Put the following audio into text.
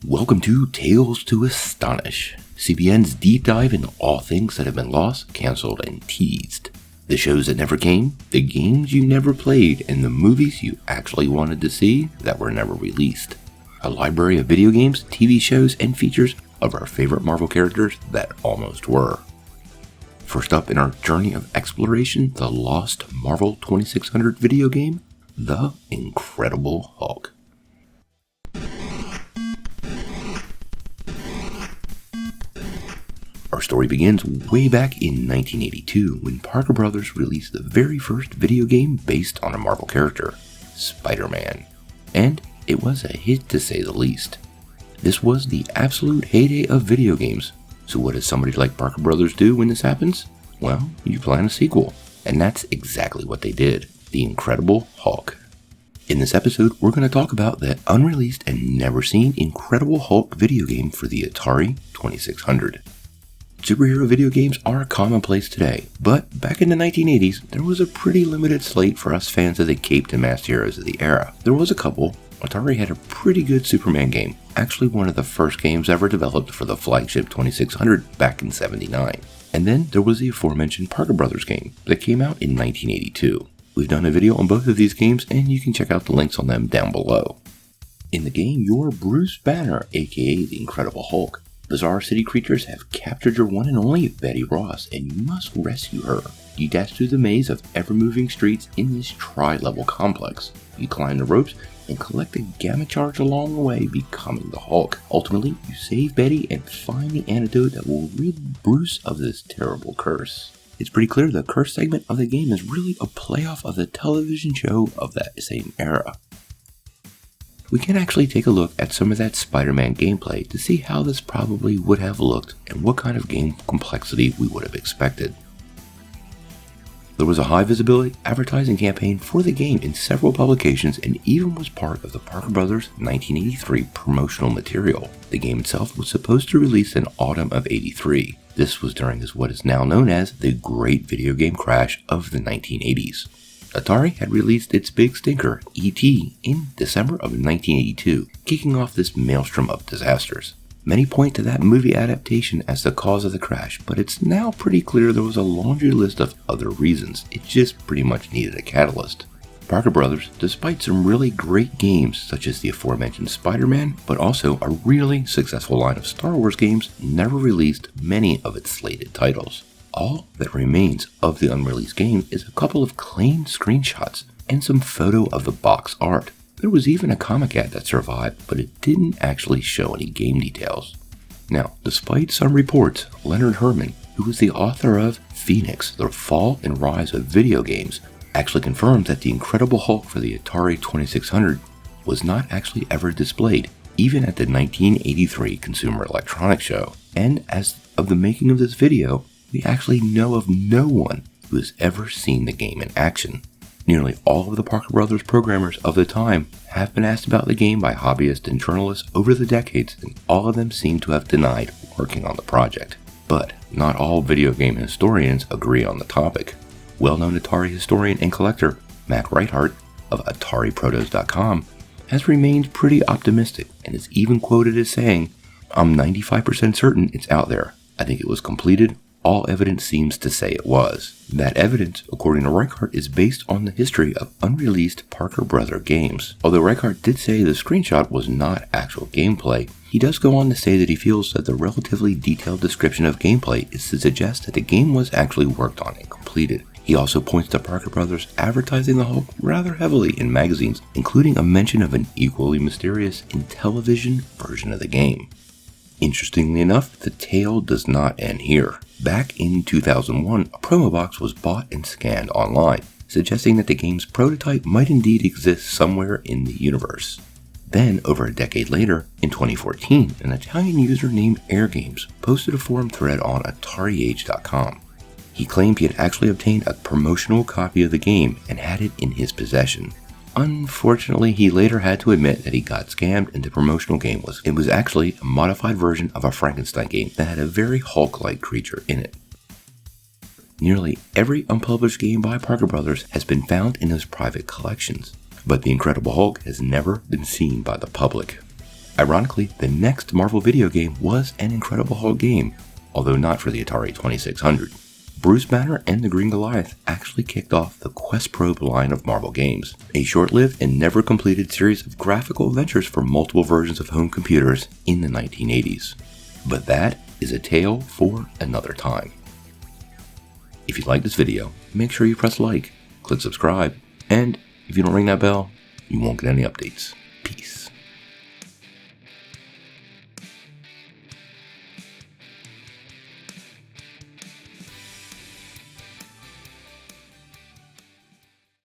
Welcome to Tales to Astonish, CBN's deep dive into all things that have been lost, cancelled, and teased. The shows that never came, the games you never played, and the movies you actually wanted to see that were never released. A library of video games, TV shows, and features of our favorite Marvel characters that almost were. First up in our journey of exploration, the Lost Marvel 2600 video game, The Incredible Hulk. Our story begins way back in 1982 when Parker Brothers released the very first video game based on a Marvel character, Spiderman. And it was a hit to say the least. This was the absolute heyday of video games. So what does somebody like Parker Brothers do when this happens? Well, you plan a sequel. And that's exactly what they did, The Incredible Hulk. In this episode, we're going to talk about the unreleased and never seen Incredible Hulk video game for the Atari 2600. Superhero video games are commonplace today, but back in the 1980s, there was a pretty limited slate for us fans of the caped and masked heroes of the era. There was a couple. Atari had a pretty good Superman game, actually one of the first games ever developed for the flagship 2600 back in '79. And then there was the aforementioned Parker Brothers game that came out in 1982. We've done a video on both of these games, and you can check out the links on them down below. In the game, you're Bruce Banner, aka the Incredible Hulk. Bizarre city creatures have captured your one and only Betty Ross, and you must rescue her. You dash through the maze of ever-moving streets in this tri-level complex. You climb the ropes and collect a gamma charge along the way, becoming the Hulk. Ultimately, you save Betty and find the antidote that will rid Bruce of this terrible curse. It's pretty clear the curse segment of the game is really a playoff of the television show of that same era. We can actually take a look at some of that Spider-Man gameplay to see how this probably would have looked and what kind of game complexity we would have expected. There was a high visibility advertising campaign for the game in several publications and even was part of the Parker Brothers 1983 promotional material. The game itself was supposed to release in autumn of '83. This was during what is now known as the Great Video Game Crash of the 1980s. Atari had released its big stinker, E.T., in December of 1982, kicking off this maelstrom of disasters. Many point to that movie adaptation as the cause of the crash, but it's now pretty clear there was a laundry list of other reasons. It just pretty much needed a catalyst. Parker Brothers, despite some really great games such as the aforementioned Spider-Man, but also a really successful line of Star Wars games, never released many of its slated titles. All that remains of the unreleased game is a couple of claimed screenshots and some photo of the box art. There was even a comic ad that survived, but it didn't actually show any game details. Now, despite some reports, Leonard Herman, who is the author of Phoenix, The Fall and Rise of Video Games, actually confirms that the Incredible Hulk for the Atari 2600 was not actually ever displayed, even at the 1983 Consumer Electronics Show. And as of the making of this video, we actually know of no one who has ever seen the game in action. Nearly all of the Parker Brothers programmers of the time have been asked about the game by hobbyists and journalists over the decades, and all of them seem to have denied working on the project. But not all video game historians agree on the topic. Well-known Atari historian and collector Mac Reithart of AtariProtos.com has remained pretty optimistic and is even quoted as saying, "I'm 95% certain it's out there. I think it was completed. All evidence seems to say it was." That evidence, according to Reithart, is based on the history of unreleased Parker Brother games. Although Reithart did say the screenshot was not actual gameplay, he does go on to say that he feels that the relatively detailed description of gameplay is to suggest that the game was actually worked on and completed. He also points to Parker Brothers advertising the Hulk rather heavily in magazines, including a mention of an equally mysterious Intellivision version of the game. Interestingly enough, the tale does not end here. Back in 2001, a promo box was bought and scanned online, suggesting that the game's prototype might indeed exist somewhere in the universe. Then, over a decade later, in 2014, an Italian user named AirGames posted a forum thread on AtariAge.com. He claimed he had actually obtained a promotional copy of the game and had it in his possession. Unfortunately, he later had to admit that he got scammed and the promotional game was actually a modified version of a Frankenstein game that had a very Hulk-like creature in it. Nearly every unpublished game by Parker Brothers has been found in those private collections, but the Incredible Hulk has never been seen by the public. Ironically, the next Marvel video game was an Incredible Hulk game, although not for the Atari 2600. Bruce Banner and the Green Goliath actually kicked off the Quest Probe line of Marvel games, a short-lived and never completed series of graphical adventures for multiple versions of home computers in the 1980s. But that is a tale for another time. If you like this video, make sure you press like, click subscribe, and if you don't ring that bell, you won't get any updates. Peace.